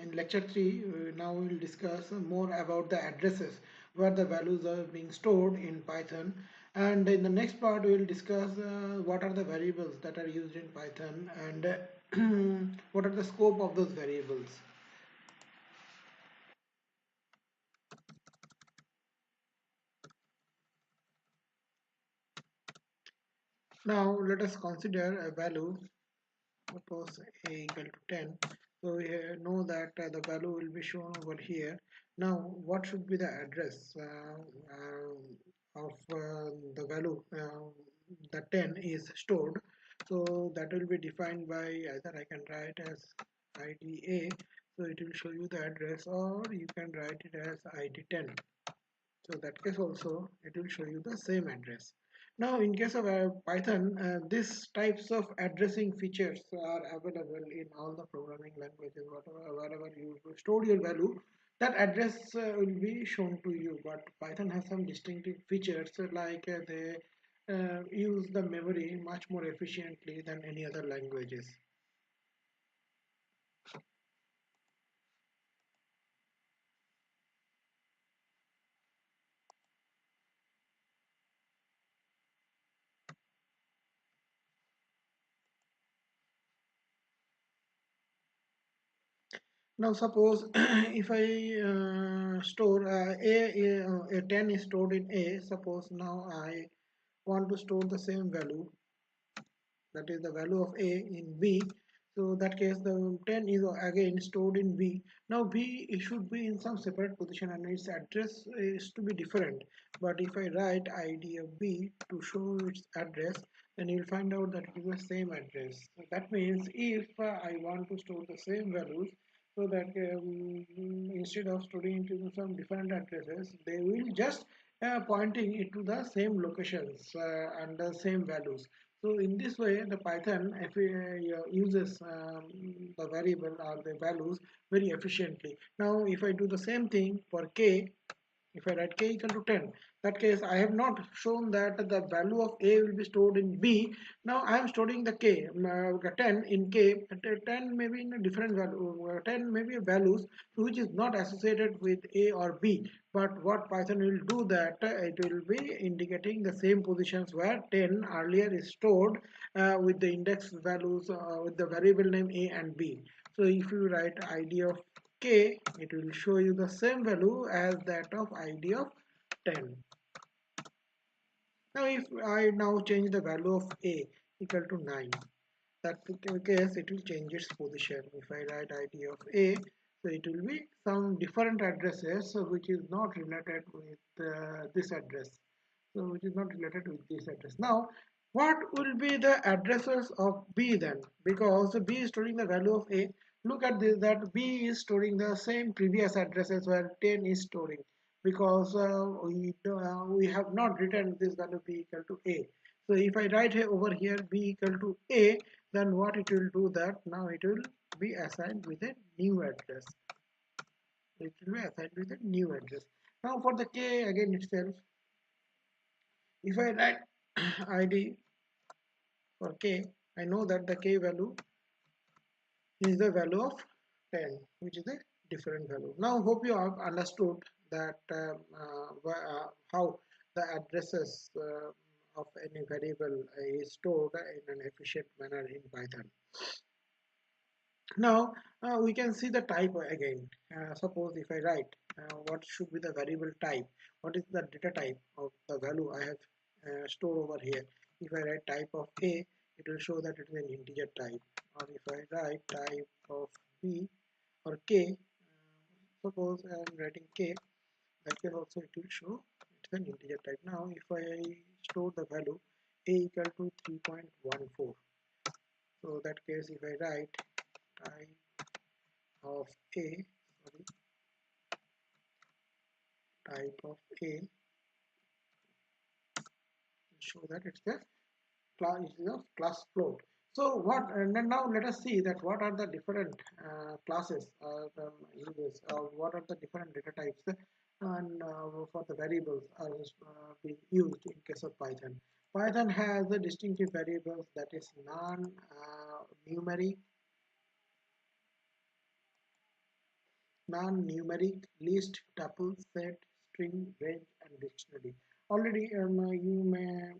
in lecture 3, now we will discuss more about the addresses where the values are being stored in Python. And in the next part, we will discuss what are the variables that are used in Python and what are the scope of those variables. Now, let us consider a value. Suppose a equal to 10. So we know that the value will be shown over here. Now what should be the address of the value the 10 is stored? So that will be defined by either I can write as IDA, so it will show you the address, or you can write it as ID10. So that case also it will show you the same address. Now in case of Python, these types of addressing features are available in all the programming languages. Wherever you stored your value, that address will be shown to you. But Python has some distinctive features, like they use the memory much more efficiently than any other languages. Now suppose if I store a 10 is stored in A. Suppose now I want to store the same value, that is the value of A, in B. So that case the 10 is again stored in B. Now B should be in some separate position and its address is to be different. But if I write ID of B to show its address, then you'll find out that it is the same address. So that means if I want to store the same values, so that instead of storing it in some different addresses, they will just pointing it to the same locations and the same values. So in this way, the Python uses the variable or the values very efficiently. Now, if I do the same thing for k, if I write k equal to 10, that case I have not shown that the value of a will be stored in b. Now I am storing the k, 10 in k. 10 may be in a different value, 10 may be values which is not associated with a or b. But what Python will do that it will be indicating the same positions where 10 earlier is stored with the index values with the variable name a and b. So if you write id of k, it will show you the same value as that of id of 10. Now if I now change the value of a equal to 9, that case it will change its position. If I write id of a, so it will be some different addresses which is not related with this address. So which is not related with this address. Now what will be the addresses of b then? Because b is storing the value of a. Look at this, that b is storing the same previous addresses where 10 is storing, because we have not written this value b equal to a. So if I write here over here b equal to a, then what it will do that now it will be assigned with a new address. It will be assigned with a new address. Now for the k again itself, if I write id for k, I know that the k value is the value of 10, which is a different value. Now hope you have understood that how the addresses of any variable is stored in an efficient manner in Python. Now we can see the type again. Suppose if I write what should be the variable type, what is the data type of the value I have stored over here. If I write type of a, it will show that it is an integer type. Or if I write type of b or k, suppose I am writing k, that case also it will show it's an integer type. Now if I store the value a equal to 3.14, so that case if I write type of a, sorry, type of a, show that it's the class, is a class float. So what, and then now let us see that what are the different classes uses, what are the different data types and for the variables are being used in case of Python. Python has a distinctive variables, that is non numeric, non-numeric list, tuple, set, string, range, and dictionary. Already, you may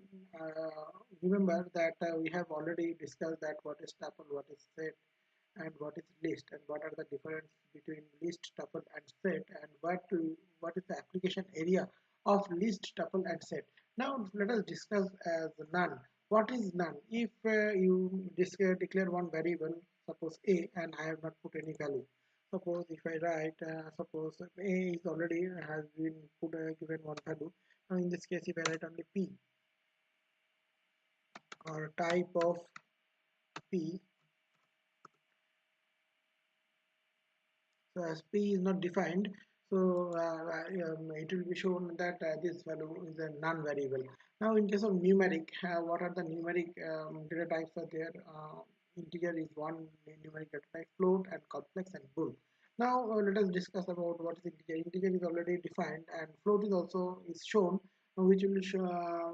remember that we have already discussed that what is tuple, what is set, and what is list, and what are the difference between list, tuple, and set, and what is the application area of list, tuple, and set. Now let us discuss as none. What is none? If you declare one variable, suppose a, and I have not put any value. Suppose if I write, suppose a is already has been put given one value. Now in this case, if I write only p or type of p, so as p is not defined, so it will be shown that this value is a non-variable. Now in case of numeric, what are the numeric data types are there? Integer is one numeric data type, float and complex and bool. Now let us discuss about what is integer. Integer is already defined, and float is also is shown, which will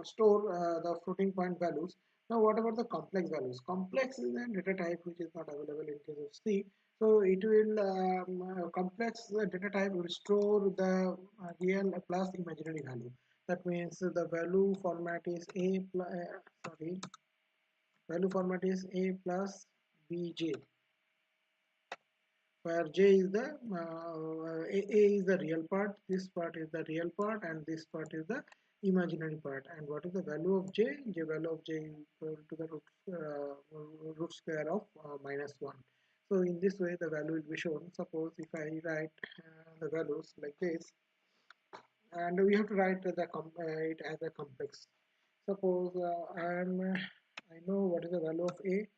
store the floating point values. Now what about the complex values? Complex is a data type which is not available in case of C. So it will complex data type will store the real plus imaginary value. That means the value format is value format is a plus bj, where j is the a is the real part, this part is the real part, and this part is the imaginary part. And what is the value of j? Value of j is equal to the root square of -1. So in this way the value will be shown. Suppose if I write the values like this, and we have to write it as a complex. Suppose I know what is the value of a.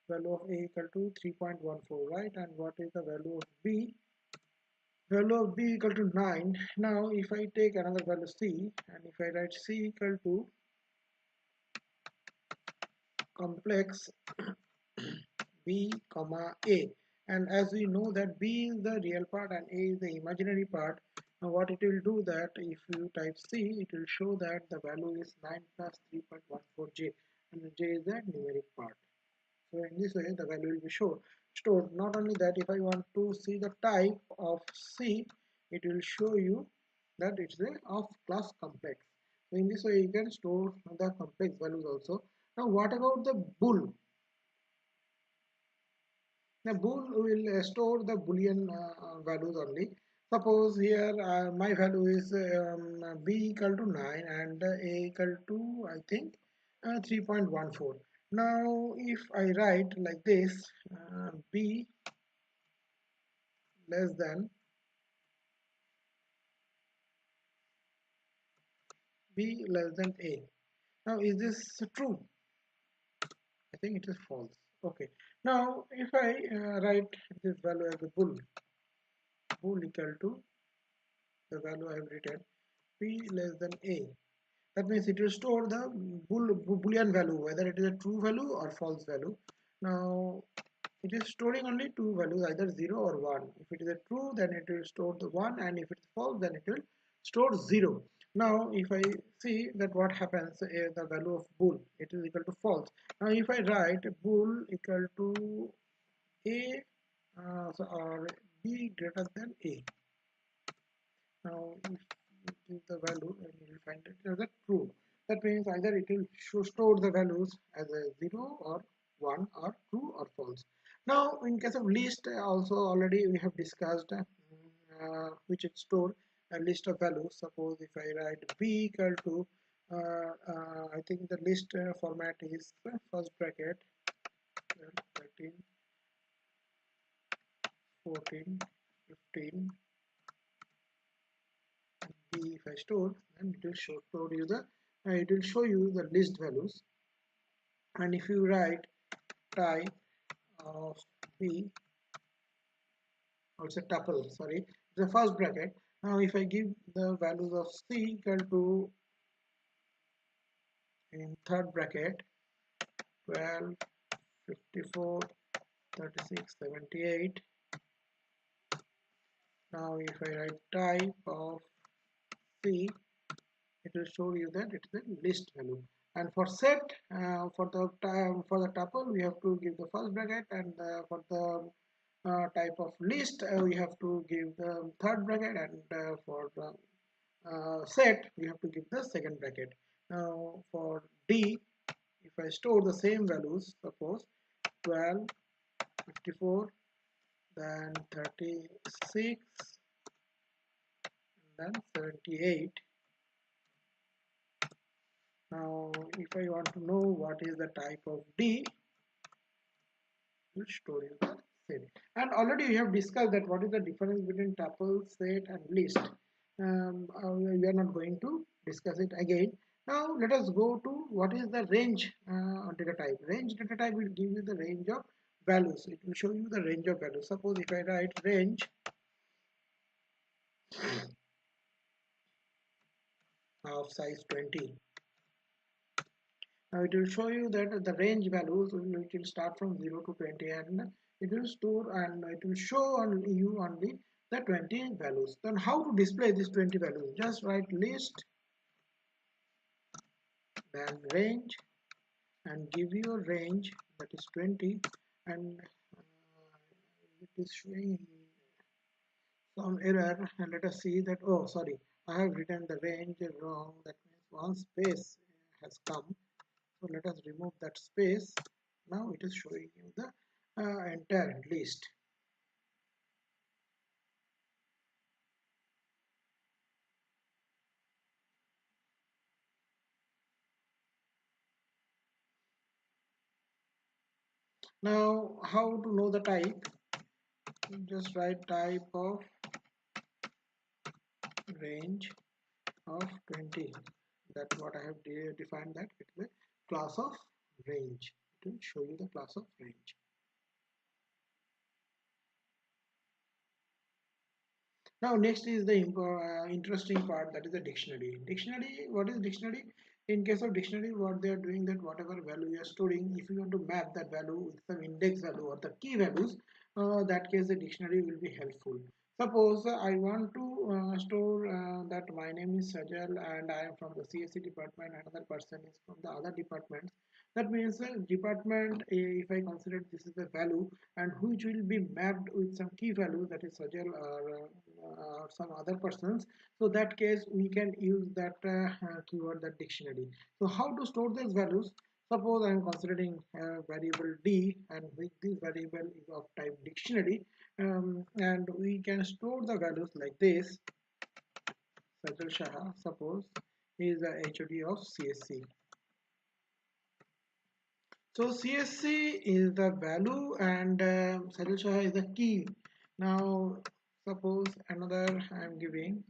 Value of a equal to 3.14, right? And what is the value of b? Value of b equal to 9. Now if I take another value c, and if I write c equal to complex b comma a, and as we know that b is the real part and a is the imaginary part, now what it will do that if you type c, it will show that the value is 9 plus 3.14j, and j is the numeric part. So in this way the value will be stored. Not only that, if I want to see the type of C, it will show you that it's a of class complex. So in this way you can store the complex values also. Now what about the bool? The bool will store the boolean values only. Suppose here my value is b equal to 9 and a equal to, I think, 3.14. Now if I write like this, b less than a. Now is this true? I think it is false. Okay. Now if I write this value as a bool equal to the value I have written, b less than a. That means it will store the boolean value, whether it is a true value or false value. Now it is storing only two values, either 0 or 1. If it is a true, then it will store the 1, and if it is false, then it will store 0. Now if I see that what happens, the value of bool, it is equal to false. Now if I write bool equal to a or b greater than a, now if it is the value, and you will find it as a true. That means either it will store the values as a 0 or 1 or true or false. Now in case of list, also already we have discussed which it store a list of values. Suppose if I write b equal to I think the list format is first bracket 12, 13, 14, 15, b. If I store, then it will show you the list values. And if you write type of b, or it's a tuple, sorry, the first bracket. Now if I give the values of c equal to, in third bracket, 12, 54, 36, 78. Now if I write type of c, it will show you that it's the list value. And for set, for the tuple, we have to give the first bracket, and for the type of list, we have to give the third bracket, and for the set we have to give the second bracket. Now for D, if I store the same values, suppose 12, 54, then 36, and then 78. Now if I want to know what is the type of D, will store you the same. And already we have discussed that what is the difference between tuple, set, and list. We are not going to discuss it again. Now let us go to what is the range data type. Range data type will give you the range of values. It will show you the range of values. Suppose if I write range of size 20. Now it will show you that the range values will start from 0 to 20, and it will store and it will show on you only the 20 values. Then how to display these 20 values? Just write list, then range, and give you a range that is 20, and it is showing some error, and let us see that, oh sorry, I have written the range wrong. That means one space has come. So let us remove that space. Now it is showing you the entire list. Now how to know the type? Just write type of range of 20. That's what I have defined, that it is a class of range. It will show you the class of range. Now next is the interesting part, that is the dictionary. Dictionary, what is dictionary? In case of dictionary, what they are doing, that whatever value you are storing, if you want to map that value with some index value or the key values, that case the dictionary will be helpful. Suppose I want to store that my name is Sajal and I am from the CSC department, another person is from the other department. That means department, if I consider this is the value, and which will be mapped with some key value, that is Sajal or some other persons. So that case we can use that keyword, that dictionary. So how to store these values? Suppose I am considering variable D, and with this variable is of type dictionary, and we can store the values like this. Sajal Shah, suppose, is the HOD of CSC. So CSC is the value, and Sajal Shah is the key. Now suppose another I am giving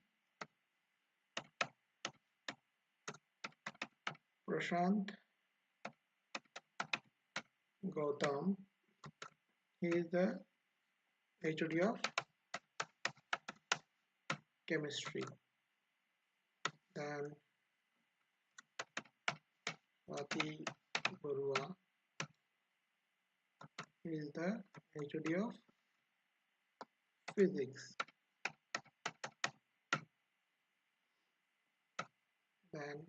Prashant Gautam. He is the HOD of chemistry. Then Swati Barua is the HOD of physics. Then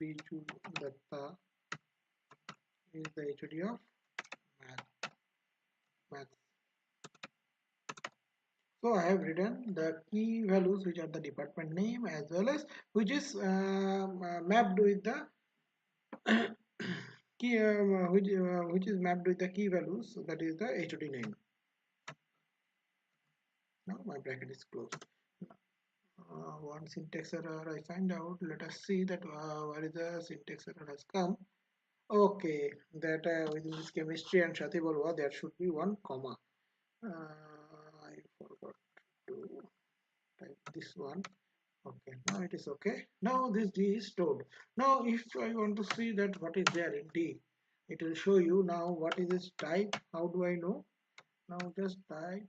Biju Datta is the HOD of math. So I have written the key values which are the department name, as well as which is mapped with the key which is mapped with the key values, that is the HOD name. Now my bracket is closed. One syntax error I find out. Let us see that where is the syntax error has come. Okay, that within this chemistry and Shati Barua there should be one comma. I forgot to type this one. Okay, now it is okay. Now this D is stored. Now if I want to see that what is there in D, it will show you now what is its type. How do I know? Now just type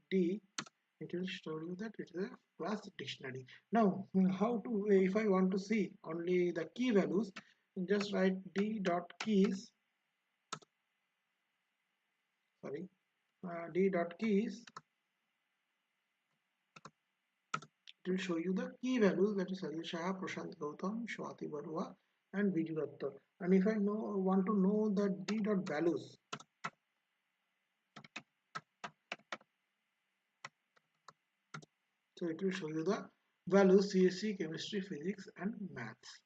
D, it will show you that it is a class dictionary. Now how to, if I want to see only the key values, just write D dot keys, sorry, D dot keys. It will show you the key values, that is Sajal Shah, Prashant Gautam, Swati Barua. and Biju Datta. And if I want to know the D dot values, so it will show you the values CSC, chemistry, physics, and maths.